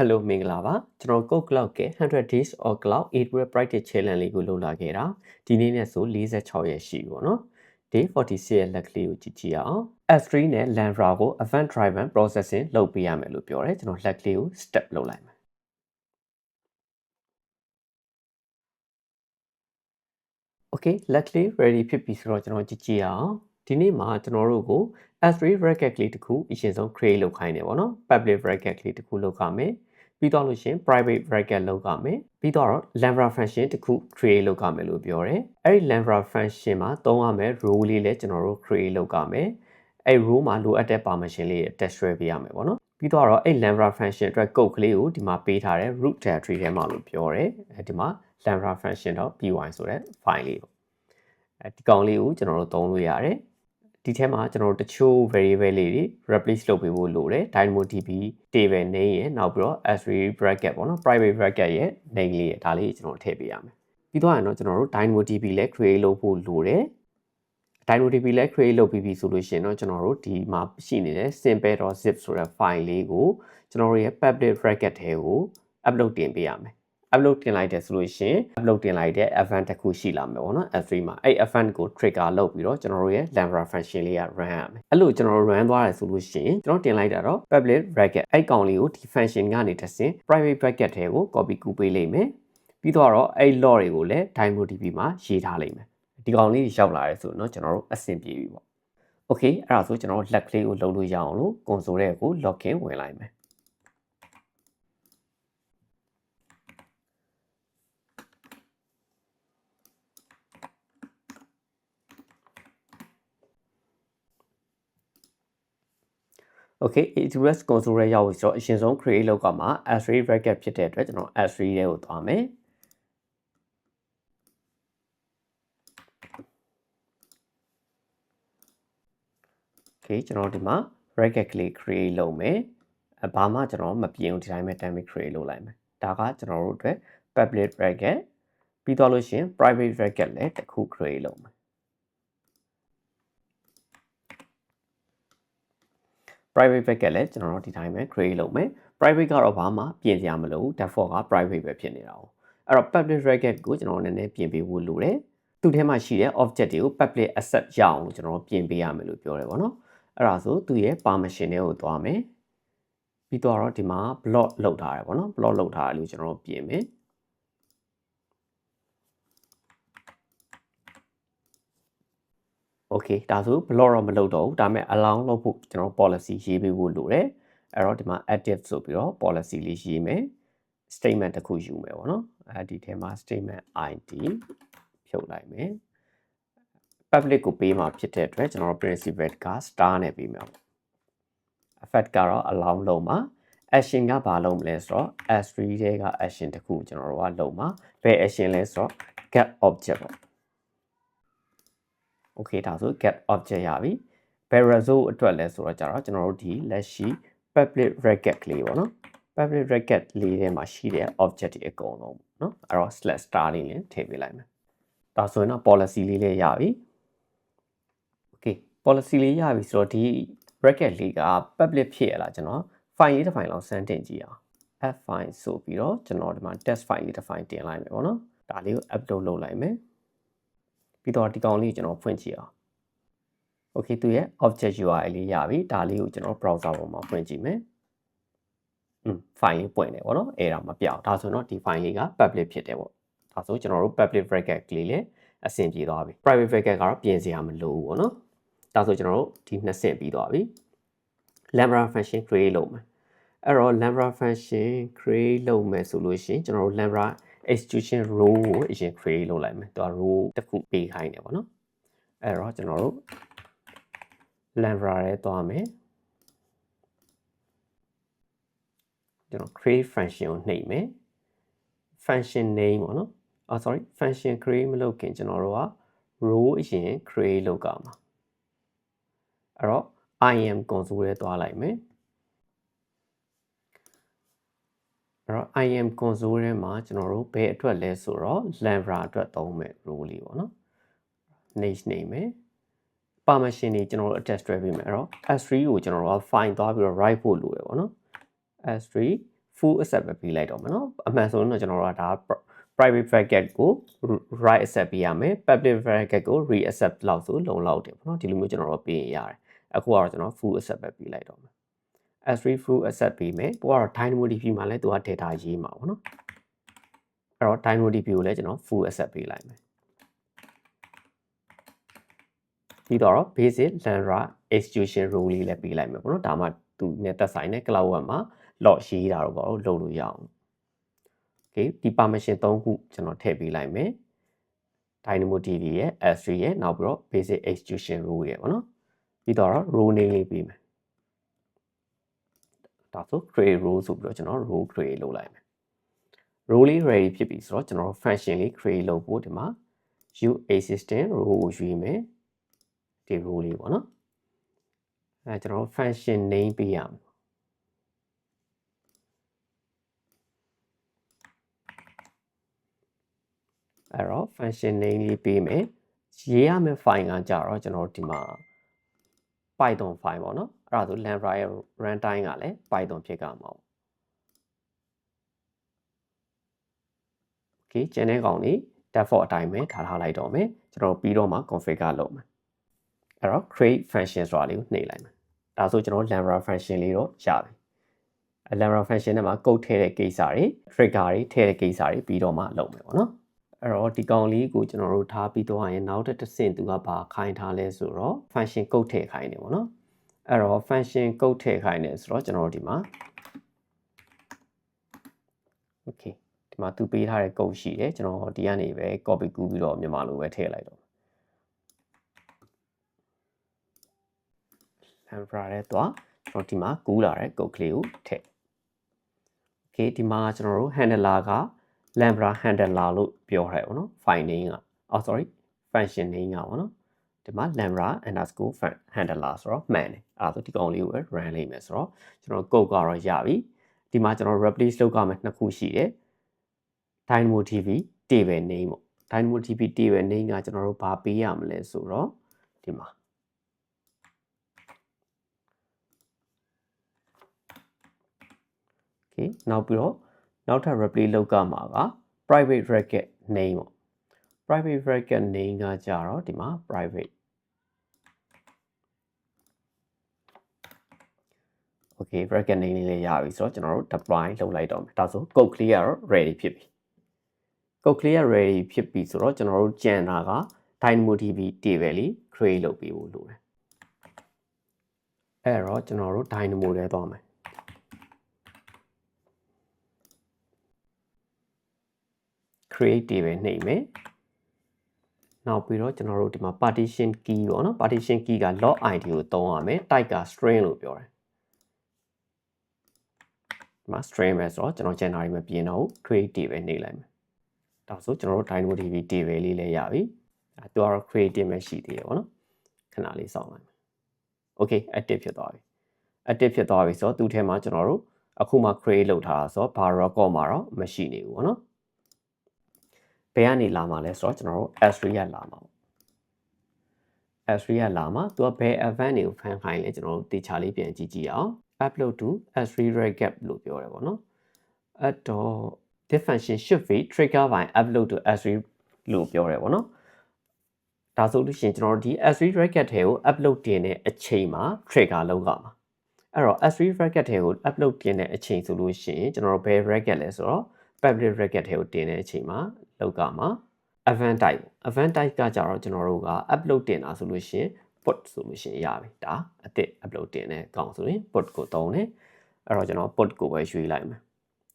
Hello မင်္ဂလာပါကျွန်တော် Code Cloud က100 Days of Cloud AWS Practice Challenge လေးကိုလုပ်လာခဲ့တာဒီနေ့နဲ့ဆို46ရက်ရှိပေါ့နော် Day 46ရဲ့လက်ကလေးကိုကြည့်ကြည့်အောင် S3 နဲ့ Lambda ကို Event Driven Processing လုပ်ပေးရမယ်လို့ပြောတယ်ကျွန်တော်လက်ကလေးကို step လုပ်လိုက်မယ် Okay လက်ကလေး ready ဖြစ်ပြီဆိုတော့ကျွန်တော်ကြည့်ကြည့်အောင်ဒီနေ့မှာကျွန်တော်တို့ကို S3 bracket ကလေးတစ်ခုအရင်ဆုံး create လုပ်ခိုင်းတယ်ပေါ့နော် public bracket ကလေးတစ်ခုလုပ်ရမယ်ပြီးတော့လို့ရှင် private bracket လုပ်ရမယ်ပြီးတော့ lambda function တစ်ခု create လုပ်ရမယ်လို့ပြောတယ်အဲ့ဒီ lambda function မှာသုံးရမယ် role လေးလည်းကျွန်တော်တို့ create လုပ်ရမယ်အဲ့ role မှာလိုအပ်တဲ့ permission လေး attach ဆွဲပေးရမယ်ပေါ့နော်ပြီးတော့အဲ့ lambda function အတွက် code ကလေးကိုဒီမှာပေးထားတဲ့ root directory ထဲမှာလို့ပြောတယ်ဒီမှာ lambda function.py ဆိုတဲ့ file လေးပေါ့ဒီကောင်လေးကိုကျွန်တော်တို့သုံးလို့ရတယ်ဒီထဲမှာကျွန်တော်တို့တချို့ variable လေးတွေ replace လုပ်ပေးဖို့လိုတယ် DynamoDB table name ရဲ့နောက်ပြီးတော့ S3 bracket ပေါ့နော် private bracket ရဲ့ name လေးရဲ့ဒါလေးကျွန်တော်ထည့်ပေးရမယ်ပြီးတော့ကျွန်တော်တို့ DynamoDB လည်း create လုပ်ဖို့လိုတယ် DynamoDB လည်း create လုပ်ပြီးပြီဆိုလို့ရှိရင်တော့ကျွန်တော်တို့ဒီမှာရှိနေတဲ့ simple.zip ဆိုတဲ့ file လေးကိုကျွန်တော်တို့ရဲ့ public bracket ထဲကို upload တင်ပေးရမယ်upload တင်လိုက်တယ်ဆိုလို့ရှိရင် upload တင်လိုက်တဲ့ event တစ်ခုရှိလာမယ်ပေါ့နော် S3 မှာအဲ့ event ကို trigger လုပ်ပြီးတော့ကျွန်တော်တို့ရဲ့ lambda function လေးက run ရမယ်အဲ့လိုကျွန်တော်တို့ run သွားတယ်ဆိုလို့ရှိရင်ကျွန်တော်တင်လိုက်တာတော့ public bracket အဲ့ကောင်လေးကိုဒီ function ကနေတစ်ဆင့် private bracket ထဲကို copy ကူးပေးလိုက်မယ်ပြီးတော့အဲ့ log တွေကိုလည်း DynamoDB မှာရေးထားလိုက်မယ်ဒီကောင်လေးရောက်လာတယ်ဆိုတော့ကျွန်တော်တို့အဆင်ပြေပြီပေါ့ Okay အဲ့ဒါဆိုကျွန်တော်လက်ကလေးကိုလုံးလို့ရအောင်လို့ console ထဲကို login ဝင်လိုက်မယ်Okay AWS console ရဲ့ရောက်ပြီဆိုတော့အရင်ဆုံး create လုပ်ကမှာ S3 bracket ဖြစ်တဲ့အတွက်ကျွန်တော် S3 ထဲကိုသွားမယ် Okay ကျွန်တော်ဒီမှာ bracket ကလေး create လုပ်မယ်ဘာမှကျွန်တော်မပြင်ဘူးဒီတိုင်းပဲတမ်းပြီး create လုပ်လိုက်မယ်ဒါကကျွန်တော်တို့အတွက် public bracket ပြီးတော့လို့ရှိရင် private bracket လည်းတစ်ခု create လုပ်မယ်private bracket လည်းကျွန်တော်တို့ဒီတိုင်းပဲ create လုပ်မယ် private ကတော့ဘာမှပြင်စရာမလိုဘူး default က private ပဲဖြစ်နေတာ哦အဲ့တော့ public bracket ကိုကျွန်တော်နည်းနည်းပြင်ပေးဖို့လိုတယ်သူ့ထဲမှာရှိတဲ့ object တွေကို public accept ရအောင်ကျွန်တော်ပြင်ပေးရမယ်လို့ပြောတယ်ဗောနော်အဲ့ဒါဆိုသူ့ရဲ့ permission တွေကိုသွားမယ်ပြီးတော့ဒီမှာ block လောက်ထားတယ်ဗောနော် block လောက်ထားတယ်လို့ကျွန်တော်ပြင်မယ်Okay ဒါဆို block တော့မလုပ်တော့ဘူးဒါပေမဲ့ allow လုပ်ဖို့ကျွန်တော် policy ရေးပေးဖို့လိုတယ်အဲ့တော့ဒီမှာ active ဆိုပြီးတော့ policy လေးရေးမယ် statement တစ်ခုယူမယ်ပေါ့နော်ဒီထဲမှာ statement id ဖြုတ်လိုက်မယ် public ကိုပေးမှာဖြစ်တဲ့အတွက်ကျွန်တော် principal က star နဲ့ပေးမှာပေါ့ effect ကတော့ allow လုပ်မှာ action ကဘာလုပ်မလဲဆိုတော့ S3 ထဲက action တစ်ခုကျွန်တော်တို့ကလုပ်မှာဘယ် action လဲဆိုတော့ get object ပေါ့Okay ဒါဆို get object ရပြီဘယ် result အတွက်လဲဆိုတော့ကြတော့ကျွန်တော်တို့ဒီလက်ရှိ public bracket ကလေးပေါ့နော် public bracket လေးထဲမှာရှိတဲ့ object တွေအကုန်လုံးပေါ့နော်အဲ့တော့ /star လေးလည်းထည့်ပေးလိုက်မယ်ဒါဆိုရင်တော့ policy လေးလည်းရပြီ Okay policy လေးရပြီဆိုတော့ဒီ bracket လေးက public ဖြစ်ရလားကျွန်တော် file လေးတစ် file လောက်စမ်းတင်ကြည့်အောင် f file ဆိုပြီးတော့ကျွန်တော်ဒီမှာ test file လေးတစ် file တင်လိုက်မယ်ပေါ့နော်ဒါလေးကို upload လုပ်လိုက်မယ်ပြီးတော့ဒီကောင်လေးကျွန်တော်ဖွင့်ကြည့်အောင် Okay သူရဲ့ object URL လေးရပြီဒါလေးကိုကျွန်တော် browser ပေါ်မှာဖွင့်ကြည့်မယ်file လေးပွင့်တယ်ဗောနော်အဲ့ဒါမပြောင်းဒါဆိုတော့ဒီ file လေးက public ဖြစ်တယ်ဗောဒါဆိုကျွန်တော်တို့ public bracket ကလေးလည်းအဆင်ပြေသွားပြီ private bracket ကတော့ပြင်စရာမလိုဘူးဗောနော်ဒါဆိုကျွန်တော်တို့ဒီနှစ်ဆင့်ပြီးသွားပြီ lambda function create လုပ်မယ်အဲ့တော့ lambda function create လုပ်မယ်ဆိုလို့ရှိရင်ကျွန်တော်တို့ lambda execution row ကိုအရင် create လုပ်လိုက်မယ်သူက row တစ်ခုပေးခိုင်းတယ်ဗောနော်အဲ့တော့ကျွန်တော်တို့ lambda ရဲသွားမယ်ကျွန်တော် create function ကိုနှိပ်မယ် function name ပေါ့နော်sorry function create မလုပ်ခင်ကျွန်တော်တို့က row အရင် create လုပ်ကြမှာအဲ့တော့ im console ရဲသွားလိုက်မယ်အဲ့တော့ im console ထဲမှာကျွန်တော်တို့ဘယ်အတွက်လဲဆိုတော့ lambda အတွက်သုံးမယ် row လေးပေါ့နော် next နေမယ် permission တွေကျွန်တော်တို့ attach တွဲပေးမယ်အဲ့တော့ S3 ကိုကျွန်တော်တို့က file သွားပြီးတော့ write ဖို့လိုတယ်ပေါ့နော် S3 full accept ပဲပေးလိုက်တော့မယ်နော်အမှန်ဆိုတော့ကျွန်တော်တို့ကဒါ private bracket ကို right accept ပေးရမယ် public bracket ကို re accept လောက်ဆိုလုံလောက်တယ်ပေါ့နော်ဒီလိုမျိုးကျွန်တော်တို့ပေးရင်ရတယ်အခုကတော့ကျွန်တော် full accept ပဲပေးလိုက်တော့မယ် S3 full accept ပေးမယ်ကိုကတော့ DynamoDB မှာလည်းသူက data ရေးမှာပေါ့နော်အဲ့တော့ DynamoDB ကိုလည်းကျွန်တော် full accept ပေးလိုက်မယ်ပြီးတော့ basic lambda execution rule လေးလည်းပေးလိုက်မယ်ပေါ့နော်ဒါမှသူနဲ့သက်ဆိုင်တဲ့ cloud web မှာ log ရေးတာတော့ပေါ့လုပ်လို့ရအောင် okay ဒီ permission 3ခုကျွန်တော်ထည့်ပေးလိုက်မယ် DynamoDB ရဲ့ S3 ရဲ့နောက်ပြီးတော့ basic execution rule ရဲ့ပေါ့နော်ပြီးတော့ role name လေးပေးမယ်ဒါဆို create role ဆိုပြီးတော့ကျွန်တော် role create လုပ်လိုက်မယ် role လေး ready ဖြစ်ပြီဆိုတော့ကျွန်တော်တို့ function လေး create လုပ်ဖို့ဒီမှာ use existing role ကိုရွေးမယ်ဒီ role လေးပေါ့နော်အဲကျွန်တော်တို့ function name ပေးရမယ်အဲ့တော့ function name လေးပေးမယ်ရေးရမယ့် file ကကြတော့ကျွန်တော်တို့ဒီမှာ Python file ပေါ့နော်အဲ့ဒါဆို lambda ရဲ့ runtime ကလည်း Python ဖြစ်ကြမှာပေါ့ okay ကျန်တဲ့ကောင်လေး default အတိုင်းပဲထားလိုက်တော့မယ်ကျွန်တော်ပြီးတော့မှ configure လုပ်မယ်အဲ့တော့ create function ဆိုတာလေးကိုနှိပ်လိုက်မယ်ဒါဆိုကျွန်တော် lambda function လေးတော့ရပြီlambda function ထဲမှာ code ထည့်တဲ့ကိစ္စတွေ trigger တွေထည့်တဲ့ကိစ္စတွေပြီးတော့မှလုပ်မယ်ပေါ့နော်အဲ့တော့ဒီကောင်လေးကိုကျွန်တော်တို့ထားပြီးတော့ရင်နောက်တစ်ဆင့်သူကဘာခိုင်းထားလဲဆိုတော့ function code ထည့်ခိုင်းနေပေါ့နော်အဲ့တော့ function code ထည့်ခိုင်းနေဆိုတော့ကျွန်တော်တို့ဒီမှာ okay ဒီမှာသူပေးထားတဲ့ code ရှိတယ်ကျွန်တော်ဒီကနေပဲ copy ကူးပြီးတော့မြန်မာလိုပဲထည့်လိုက်တော့ lambda တဲ့တော့ကျွန်တော်ဒီမှာကူးလာတဲ့ code ကလေးကိုထည့် okay ဒီမှာကျွန်တော်တို့ handler က lambda handler လို့ပြောထားတယ်ပေါ့နော် file name ကsorry function name ကပေါ့နော်ဒီမှာ lambda underscore handler ဆိုတော့မှန်တယ်အဲ့ဒါဆိုဒီကောင်လေးကို run လိုက်မယ်ဆိုတော့ကျွန်တော် code ကတော့ရပြီဒီမှာကျွန်တော် replace လုပ်ရမယ်နှစ်ခုရှိတယ် DynamoDB table name ပေါ့ DynamoDB table name ကကျွန်တော်တို့ဘာပေးရမလဲဆိုတော့ဒီမှာ okay နောက်ပြီးတော့နောက်ထပ် replace လုပ်ရမှာက private bracket name ပေါ့ private bracket name ကကြတော့ဒီမှာ private okay bracket name လေးလည်းရပြီဆိုတော့ကျွန်တော်တို့ deploy လုပ်လိုက်တော့မယ်ဒါဆို code clear ကတော့ ready ဖြစ်ပြီ code clear ready ဖြစ်ပြီဆိုတော့ကျွန်တော်တို့ကြံတာက DynamoDB table လေး create လုပ်ပေးဖို့လိုတယ်အဲ့တော့ကျွန်တော်တို့ Dynamo ထဲသွားမယ် create table နှိပ်မယ်နောက်ပြီးတော့ကျွန်တော်တို့ဒီမှာ partition key ပေါ့နော် partition key က log id ကိုသုံးရမယ် type က string လို့ပြောတယ်ဒီမှာ string ပဲဆိုတော့ကျွန်တော် general မပြင်တော့ဘူး create table နှိပ်လိုက်မယ်ဒါဆိုကျွန်တော်တို့ DynamoDB table လေးလည်းရပြီသူကတော့ create ပဲရှိသေးတယ်ပေါ့နော်ခဏလေးစောင့်လိုက်မယ် okay active ဖြစ်သွားပြီ active ဖြစ်သွားပြီဆိုတော့သူ့ထဲမှာကျွန်တော်တို့အခုမှ create လုပ်ထားတာဆိုတော့ဘာ record မှာတော့မရှိနေဘူးပေါ့နော်ဘယ်ကနေလာမှာလဲဆိုတော့ကျွန်တော်တို့ S3 ကလာမှာပေါ့ S3 ကလာမှာသူကဘယ် event တွေကိုဖန်ခိုင်းလဲကျွန်တော်တို့တေချာလေးပြန်ကြည့်ကြည့်အောင် upload to S3 recap လို့ပြောတယ်ပေါ့နော်အဲ့တော့ this function should be trigger by upload to S3 လို့ပြောတယ်ပေါ့နော်ဒါဆိုလို့ရှိရင်ကျွန်တော်တို့ဒီ S3 recap ထဲကို upload တင်တဲ့အချိန်မှာ trigger လုပ်ရမှာအဲ့တော့ S3 recap ထဲကို upload တင်တဲ့အချိန်ဆိုလို့ရှိရင်ကျွန်တော်တို့ဘယ် recap လဲဆိုတော့ public recap ထဲကိုတင်တဲ့အချိန်မှာလောက်ကြမှာ event type event type ကကြတော့ကျွန်တော်တို့က upload တင်တာဆိုလို့ရှိရင် put ဆိုလို့ရှိရင်ရပြီဒါအသစ် upload တင်တဲ့ကောင်ဆိုရင် put ကိုသုံးတယ်အဲ့တော့ကျွန်တော် put ကိုပဲရွေးလိုက်မယ်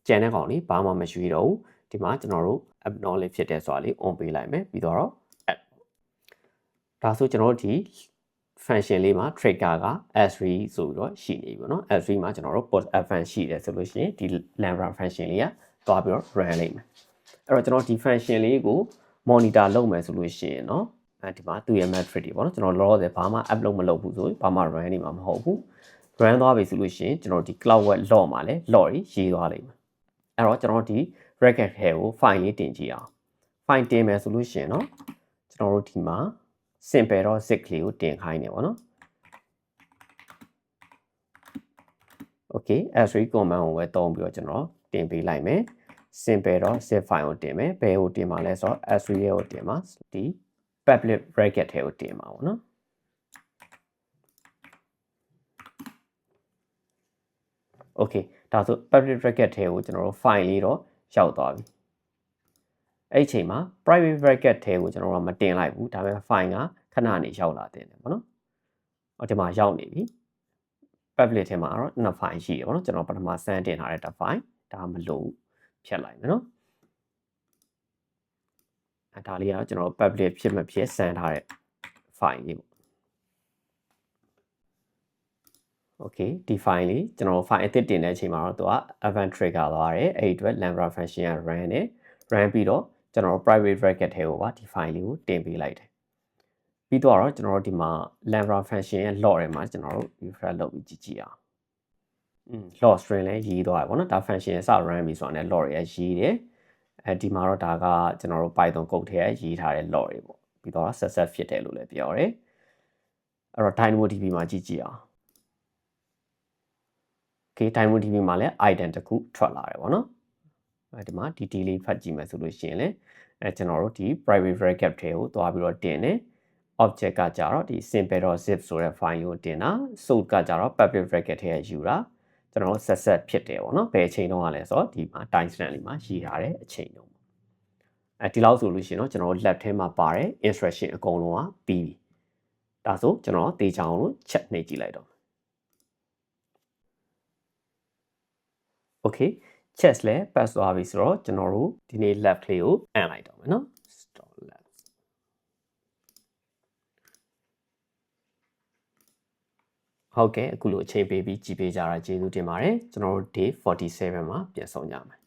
ကျန်တဲ့ကောင်လေးဘာမှမရွေးတော့ဘူးဒီမှာကျွန်တော်တို့ acknowledge ဖြစ်တဲ့ဆိုတာလေး on ပေးလိုက်မယ်ပြီးတော့ add ဒါဆိုကျွန်တော်တို့ဒီ function လေးမှာ trigger က S3 ဆိုပြီးတော့ရှိနေပြီပေါ့နော် S3 မှာကျွန်တော်တို့ put event ရှိတယ်ဆိုလို့ရှိရင်ဒီ lambda function လေးကသွားပြီးတော့ run လိုက်မယ်အဲ့တော့ကျွန်တော်ဒီ function လေးကို monitor လုပ်မယ်ဆိုလို့ရှိရင်เนาะဒီမှာသူ့ရဲ့ metric တွေပေါ့နော်ကျွန်တော်လောလောဆယ်ဘာမှ upload မလုပ်ဘူးဆိုရင်ဘာမှ run နေမှာမဟုတ်ဘူး run သွားပြီဆိုလို့ရှိရင်ကျွန်တော်ဒီ cloud web log မှာလည်း log ရေးသွားလိမ့်မယ်အဲ့တော့ကျွန်တော်ဒီ record ထဲကို file လေးတင်ကြည့်အောင် file တင်မယ်ဆိုလို့ရှိရင်เนาะကျွန်တော်တို့ဒီမှာ simple.zip ကလေးကိုတင်ခိုင်းနေပေါ့နော် okay s3 command ကိုပဲသုံးပြီးတော့ကျွန်တော်တင်ပေးလိုက်မယ် simple တော့ zip file ကိုတင်မယ်ဘယ်ကိုတင်မှာလဲဆိုတော့ s3 ရဲ့ကိုတင်မှာဒီ public bracket ထဲကိုတင်မှာပေါ့နော် okay ဒါဆို public bracket ထဲကိုကျွန်တော်တို့ file လေးတော့ရောက်သွားပြီအဲ့အချိန်မှာ private bracket ထဲကိုကျွန်တော်တို့မတင်လိုက်ဘူးဒါပေမဲ့ file ကခဏနေရောက်လာတယ်ပေါ့နော်အော်ဒီမှာရောက်နေပြီ public ထဲမှာတော့နှစ် file ရှိတယ်ပေါ့နော်ကျွန်တော်ပထမစမ်းတင်ထားတဲ့တစ် file ဒါမလို့ဖြတ်လိုက်မယ်နော်ဒါလေးကတော့ကျွန်တော် public ဖြစ်မဖြစ်စမ်းထားတဲ့ file လေးပေါ့ okay ဒီ file လေးကျွန်တော် file အသစ်တင်တဲ့အချိန်မှာတော့သူက event trigger သွားတယ်အဲ့ဒီအတွက် lambda function က run နဲ့ run ပြီးတော့ကျွန်တော် private bracket ထဲကိုပါဒီ file လေးကိုတင်ပေးလိုက်တယ်ပြီးတော့ကျွန်တော်တို့ဒီမှာ lambda function ရဲ့ log ထဲမှာကျွန်တော်တို့ refresh လုပ်ပြီးကြည့်အောင်log string လည်းရေးသွားတယ်ပေါ့နော်ဒါ function စ run ပြီဆိုတာနဲ့ log တွေရေးတယ်အဲဒီမှာတော့ဒါကကျွန်တော်တို့ Python code ထဲရေးထားတဲ့ log တွေပေါ့ပြီးတော့ success ဖြစ်တယ်လို့လည်းပြောတယ်အဲ့တော့ DynamoDB မှာကြည့်အောင်okay DynamoDB မှာလည်း item တစ်ခုထွက်လာတယ်ပေါ့နော်အဲဒီမှာ detail လေးဖတ်ကြည့်မယ်ဆိုလို့ရှိရင်လည်းကျွန်တော်တို့ဒီ private bracket ထဲကိုသွားပြီးတော့တင်တယ် object ကကြတော့ဒီ simple.zip ဆိုတဲ့ file ကိုတင်တာ source ကကြတော့ public bracket ထဲယူတာကျွန်တော် set ဖြစ်တယ်ပေါ့နော်ဘယ်အချိန်တုန်းကလဲဆိုတော့ဒီမှာ time stamp လေးမှာရေးထားတဲ့အချိန်တုန်းဒီလောက်ဆိုလို့ရှိရင်တော့ကျွန်တော် lab ထဲမှာပါတဲ့ instruction အကုန်လုံးကပြီးပြီဒါဆိုကျွန်တော်တေချာအောင်လို့ချက်နှိပ်ကြည့်လိုက်တော့ okay chess လဲ pass သွားပြီဆိုတော့ကျွန်တော်တို့ဒီနေ့ lab ကလေးကိုအန်လိုက်တော့မယ်နော် stop lab ဟုတ်ကဲ့အခုလိုအချိန်ပေးပြီးကြည့်ပေးကြတာကျေးဇူးတင်ပါတယ်ကျွန်တော်တို့ day 47မှာပြန်ဆောင်ကြမယ်